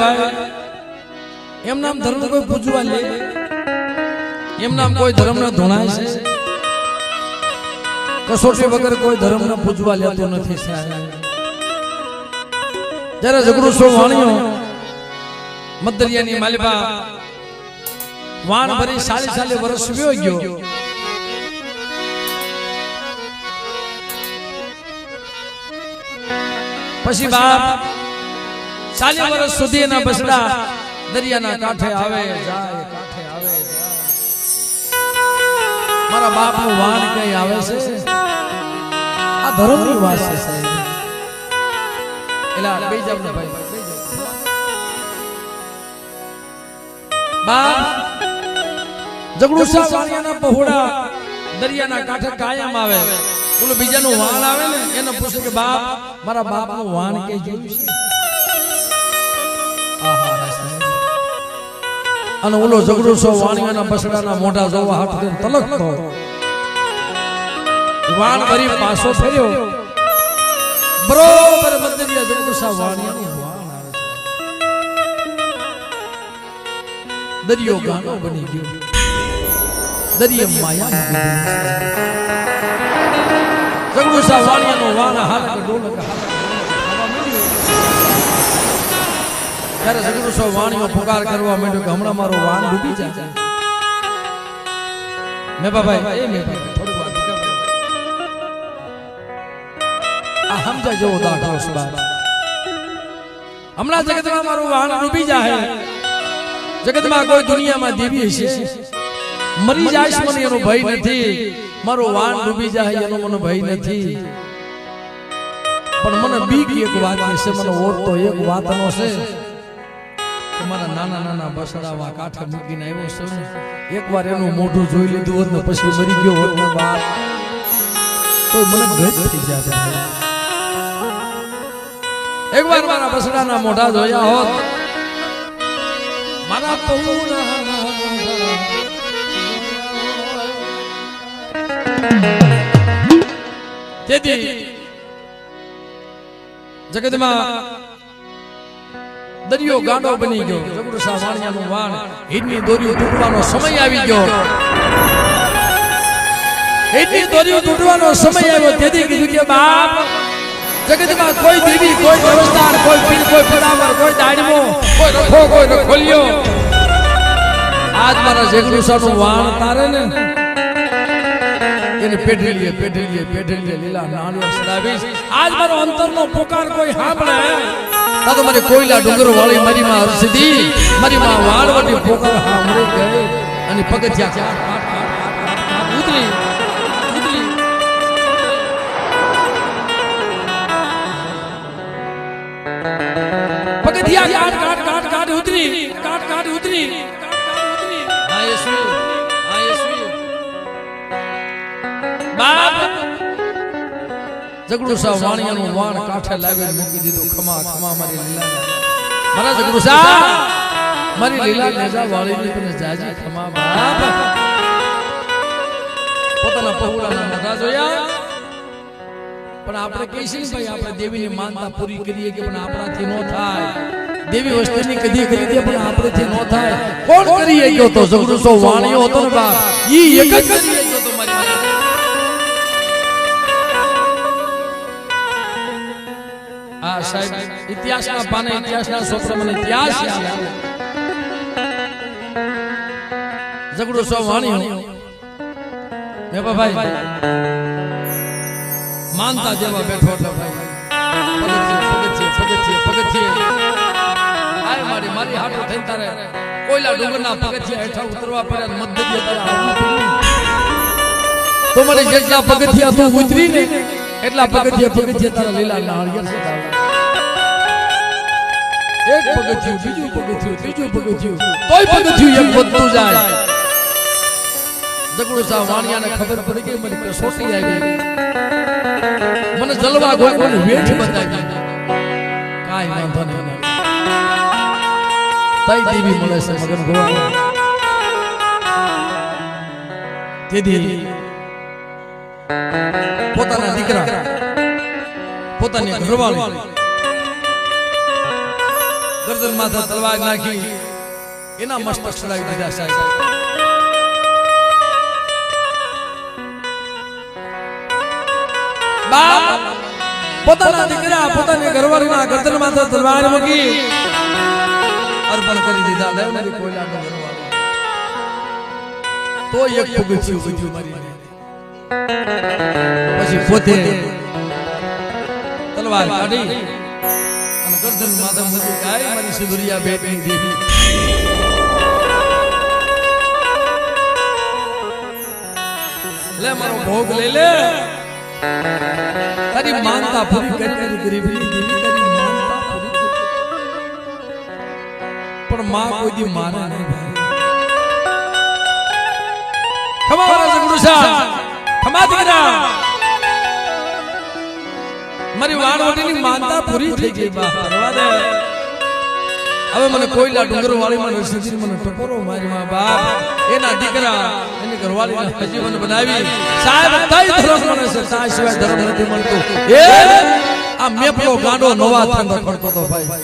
ભાઈ એમ નામ ધર્મ કોઈ પૂજવા લે એમ નામ કોઈ ધર્મ ના ધોણાય છે કસોટી વગર કોઈ ધર્મ ના પૂજવા લેતો નથી સાહેબ જયારે ઝઘડો સો વાણિયો મધદરિયાની માલિપા વાણ ભરી સાલી વર્ષ વ્યો ગયો પછી બાપ 40 વર્ષ સુધી એના બસડા દરિયાના કાંઠે આવે જાય કાંઠે આવે જાય મારા બાપ નું વાણ કઈ આવે છે આ ધર્મની વાત છે સાહેબ એલા બેસી જાવ ને ભાઈ બાપ ઝઘડું સા વાણિયાના પહોળા દરિયાના કાંઠે કાયમ આવે ઓલો બીજાનું વાણ આવે ને એને પૂછે કે બાપ મારા બાપનું વાણ કે જોયું છે અને ઓલો ઝઘડો સો વાણિયાના બસડાના મોઢા જોવા હાથ દે તલકતો વાણ ભરી પાછો ફર્યો બરોબર મધ્યમાં ઝઘડો સા વાણિયાનું વાણ આવે છે દરિયો ગાનો બની ગયો દરિયે માયા ઝઘડો સા વાણિયાનો વાણ હાલક ડોલક ત્યારે ઝઘડો સો વાણિયો પુકાર કરવા માંડ્યો કે હમણાં મારો વાણ ડૂબી જાય મેં ભાઈ એ મેં થોડી વાર આ સમજાય જેવો દાખલો છે બાપ હમણાં જગતમાં મારું વાણ ડૂબી જાય જગતમાં કોઈ દુનિયામાં દેવી છે મરી જાય મને એનો ભય નથી મારો વાણ ડૂબી જાય એનો મને ભય નથી પણ મને બીક એક વાત છે મને ઓળતો એક વાતનો છે મારા નાના નાના બસડાવા કાંઠે મૂકીને આવ્યો છે ને એકવાર એનું મોઢું જોઈ લીધું હોત ને પછી મરી ગયો હોત ને બાપ તો મને ગજ થઈ જાય એકવાર મારા બસડાના મોઢા જોયા હોત મારા પૌના તેથી જગતમાં દરિયો ગાંડો બની ગયો ઝઘડો સા વાણિયાનું વાણ હિડની દોરીઓ તૂટવાનો સમય આવી ગયો હિડની દોરીઓ તૂટવાનો સમય આવ્યો તેથી કીધું કે બાપ જગતમાં કોઈ દેવી કોઈ દેવસ્થાન કોઈ પીર કોઈ પડાવર કોઈ દાડમો કોઈ રખો કોઈ રખોલિયો આજ મારા ઝઘડો સાનું વાણ તારે ને એને પેઢીલીએ લીલા નાળિયેર ચડાવીશ આજ મારો અંતરનો પુકાર કોઈ સાંભળે તો મારે કોયલા ડુંગર વાળી મારી માં હર્ષદી મારી માં વાળવટી પોકર હામરે ગયે અને પગથિયા ઉતરી પગથિયા કાટ ઉતરી હા યેસુ બાપ ઝઘડો સા વાણિયાનું વાણ કાંઠે લાવીને મૂકી દીધું ખમા મારી લીલા મારા ઝઘડો સા મારી લીલા નેજા વાળીને તને જાજી ખમા બાપ પોતાના પહોળાના મોઢા જોયા પણ આપણે કહીએ ને ભાઈ આપણે દેવીની માનતા પૂરી કરીએ કે પણ આપણાથી નો થાય દેવી વસ્તુની કદી કરી દે પણ આપણેથી નો થાય કોણ કરી ગયો તો ઝઘડો સો વાણિયો હતો ને બાપ ઈ એક જ કરી ગયો તો મારી આ સાહેબ ઇતિહાસના પાને ઇતિહાસના સૂત્ર મને ઇતિહાસ યાદ આવે ઝઘડો સો વાણિયો મે ભાઈ માનતા જેવા બેઠો હતો ભાઈ પગથિયે આય મારી હાટો થઈ તારે કોયલા ડુંગરના પગથિયા હેઠા ઉતરવા પડ્યા મધ્ય તો મને જેટલા પગથિયા તું ઉતરી ને એટલા પગથિયા તારા લીલા નાળિયેર છે એક પગથિયું બીજું પગથિયું ત્રીજું પગથિયું તોય પગથિયું એક વધતું જાય ઝઘડો સા વાણિયાને ખબર પડી ગઈ મને કસોટી આવી મને જલવા ગોળને વેઠ બતાવી કાઈ વાંધો નહીં તઈ દેવી મળે છે મગન ગોળા તેથી પોતાના દીકરા પોતાની ઘરવાળી ગરદન માથે તલવાર નાખી એના મસ્તક ચડાવી દીધા સાહેબ બાપ પોતાના દીકરા પોતાની ઘરવાળીના ગરદન માથે તલવાર મૂકી અર્પણ કરી દીધા લે મારી કોયલાનો ઘરવાળો તો એક પગથિયું બીજું મારી પછી પોતે તલવાર કાઢી અને ગરદન માથે મૂકી ગાય મારી સુંદરિયા બેટની દેવી લે મારો ભોગ લઈ લે તારી માનતા પૂરી કરી ગરીબી દેવી તારી માનતા પૂરી પણ માં કોઈ દી માને નહીં ભાઈ ખમા વાળા ગુરુ સાહેબ ખમા દીકરા મારી વાણવટીની માનતા પૂરી થઈ ગઈ બા રવા દે હવે મને કોઈલા ડુંગર વાળી મને સિદ્ધિ મને ટકોરો મારી માં બાપ એના દીકરા એની ઘરવાળીને હજી મને બનાવી સાહેબ તઈ ધર્મ મને છે તા સિવાય ધર્મ નથી મળતો એ આ મેપલો ગાંડો નવા થંડ ખડતો તો ભાઈ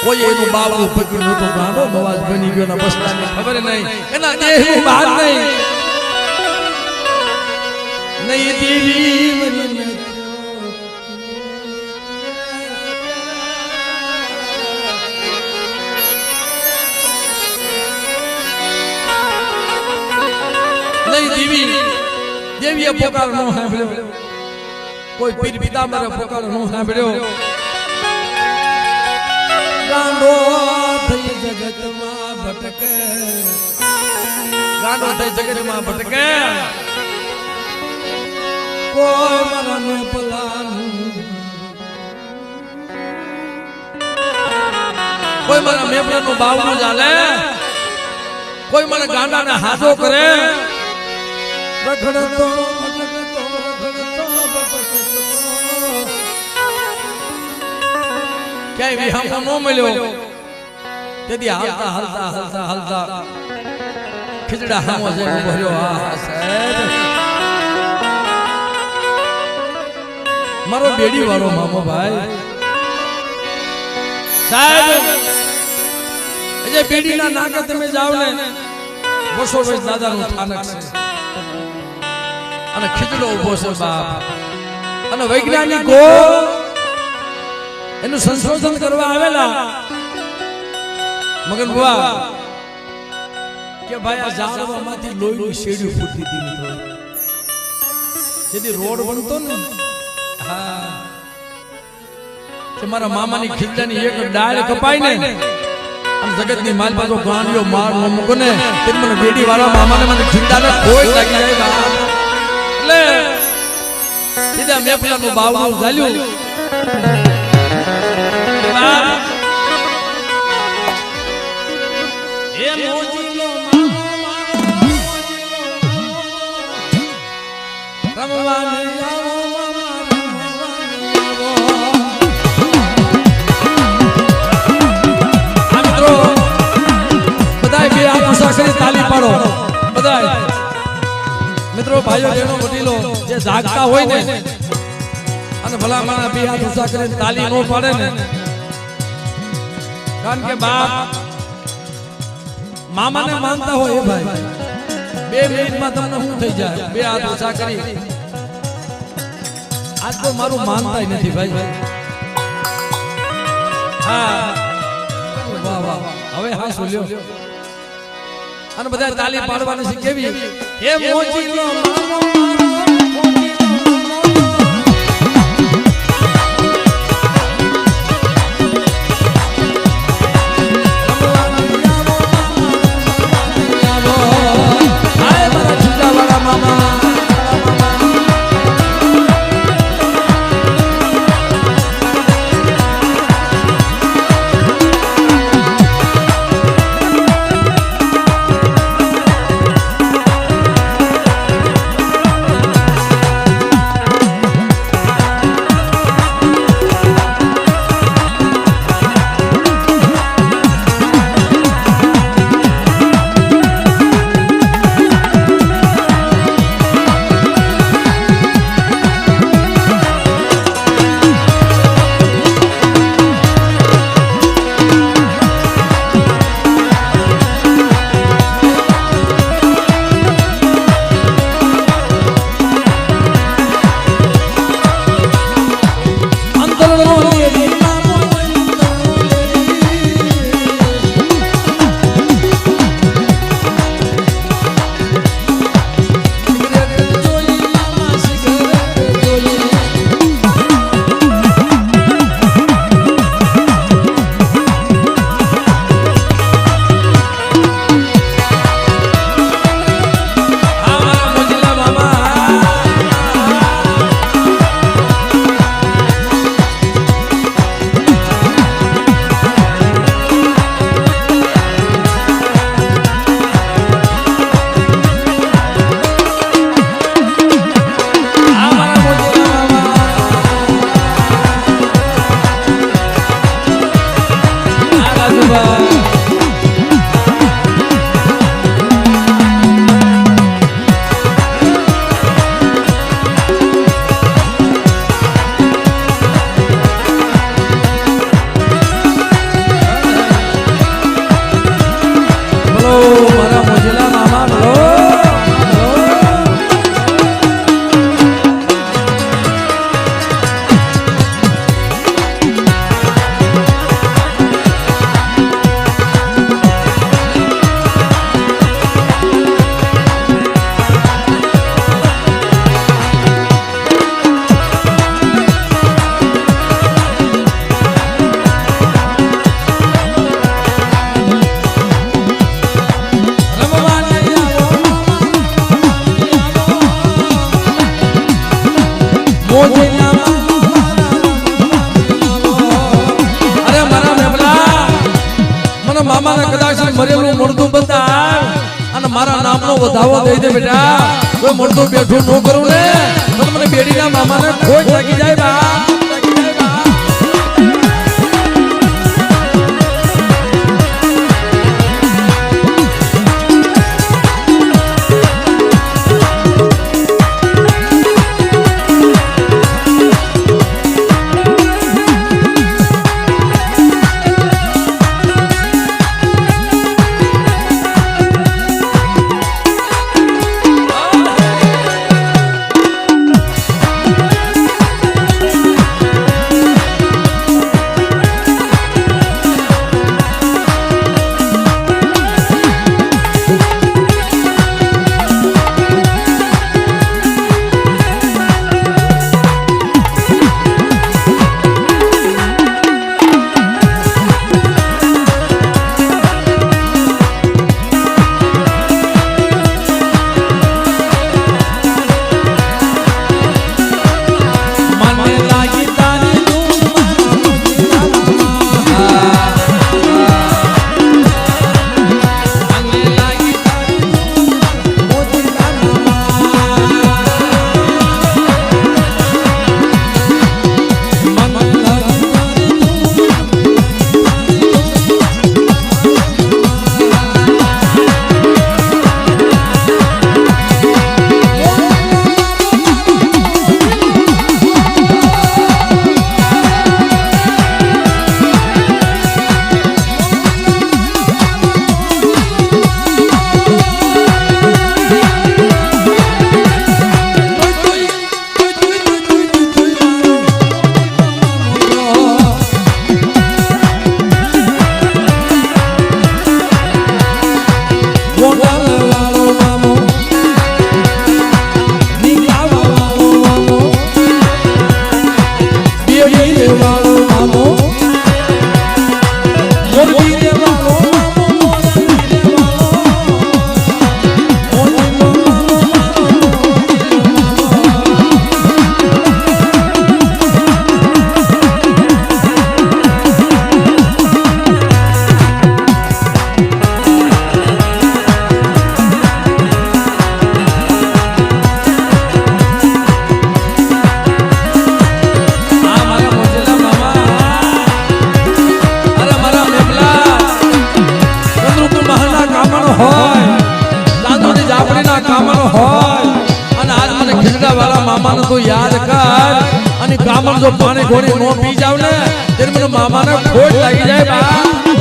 કોઈ એનું બાવળું પકડ્યું નતો ગાંડો નવાજ બની ગયો ના બસતાની ખબર નહીં એના દેહનું ભાગ નહીં નહીં દેવી મને દેવીએ પોકાર નો સાંભળ્યો કોઈ પીર પિતાંબરે પોકાર નો સાંભળ્યો ગાંડો થઈ જગતમાં ભટકે ગાંડો થઈ જગતમાં ભટકે કોઈ મારા પલાનું કોઈ મારા મેપલાનું બાવળું ચાલે કોઈ મને ગાંડાને હાથો કરે રખડતો ક્યાંય વિહામો ન મળ્યો તેથી હાલતા હાલતા હાલતા હાલતા ખીચડા હામો છે ભર્યો હા સાહેબ મારો બેડી વાળો મામો ભાઈ સાહેબ જે બેડીના નાકે તમે જાવ ને વર્ષો વર્ષ દાદાનું સ્થાનક છે અને ખીચડો ઉભો છે બાપ અને વૈજ્ઞાનિકો એનું સંશોધન કરવા આવેલા મગન બુઆ કે ભાઈ આ ઝાડવામાંથી લોહીની શેડી ફૂટતી હતી મિત્રો જેથી રોડ બનતો ને હા કે મારા મામાની ખીચડાની એક ડાળ કપાય ને અને જગતની માલ પાછો ગાંડિયો માર ન મૂકો ને તે મને બેડી વાળા મામાને મને ખીચડાને કોઈ લાગી જાય બાપ એટલે સીધા મેપલાનું બાવળું ઝાલ્યું એ મોજીલો રમવાને આવો મિત્રો બધાય બે હાથ ઊંચા કરી તાલી પાડો બધાય મિત્રો ભાઈઓ બહેનો વડીલો જે જાગતા હોય ને અને ભલામણા બે હાથ ઊંચા કરીને તાલી નો પાડે ને કારણ કે બાપ મામાને માનતા હોય એ ભાઈ 2 મિનિટમાં તમને શું થઈ જાય બે હાથ ઊંચા કરી આજ તો મારું માનતાય નથી ભાઈ હા વાહ વાહ હવે હા સુલ્યો અને બધા તાલી પાડવાની છે કેવી હે મોજીલો મામો વધાવો દઈ દે બેટા કોઈ મળતો બેઠું ન કરું ને તો મને બેડીના મામાને ખોજ લાગી જાય બા મામાને તો યાદ કર અને કામણ જો પાણી ઘોડી નો પી જાવ ને ત્યારે મને મામાને ખોટ લાગી જાય બા